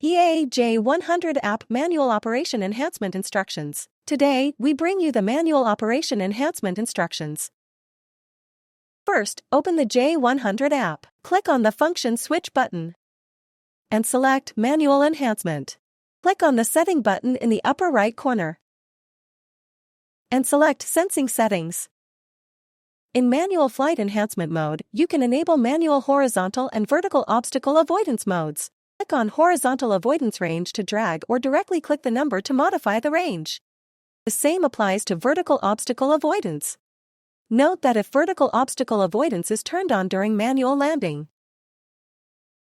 EA-J100 App Manual Operation Enhancement Instructions. Today, we bring you the Manual Operation Enhancement Instructions. First, open the J100 app. Click on the Function Switch button and select Manual Enhancement. Click on the Setting button in the upper right corner and select Sensing Settings. In Manual Flight Enhancement mode, you can enable manual horizontal and vertical obstacle avoidance modes. Click on Horizontal Avoidance Range to drag or directly click the number to modify the range. The same applies to vertical obstacle avoidance. Note that if vertical obstacle avoidance is turned on during manual landing,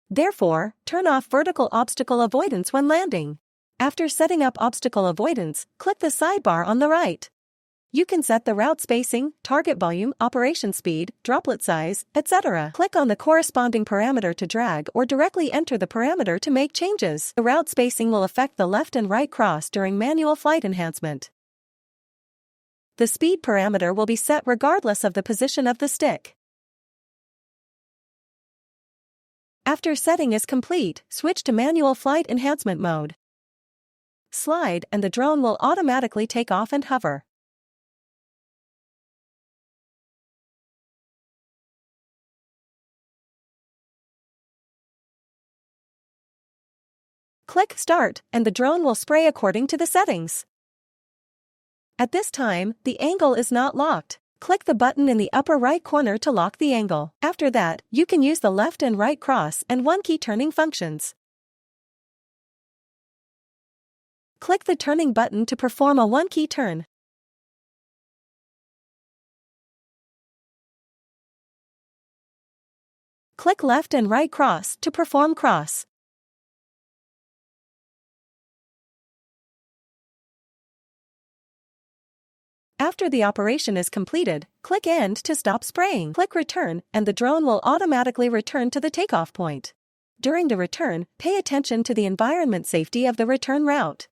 therefore, turn off vertical obstacle avoidance when landing. After setting up obstacle avoidance, click the sidebar on the right. You can set the route spacing, target volume, operation speed, droplet size, etc. Click on the corresponding parameter to drag or directly enter the parameter to make changes. The route spacing will affect the left and right cross during manual flight enhancement. The speed parameter will be set regardless of the position of the stick. After setting is complete, switch to manual flight enhancement mode. Slide and the drone will automatically take off and hover. Click Start and the drone will spray according to the settings. At this time, the angle is not locked. Click the button in the upper right corner to lock the angle. After that, you can use the left and right cross and one-key turning functions. Click the turning button to perform a one-key turn. Click left and right cross to perform cross. After the operation is completed, click End to stop spraying. Click Return and the drone will automatically return to the takeoff point. During the return, pay attention to the environment safety of the return route.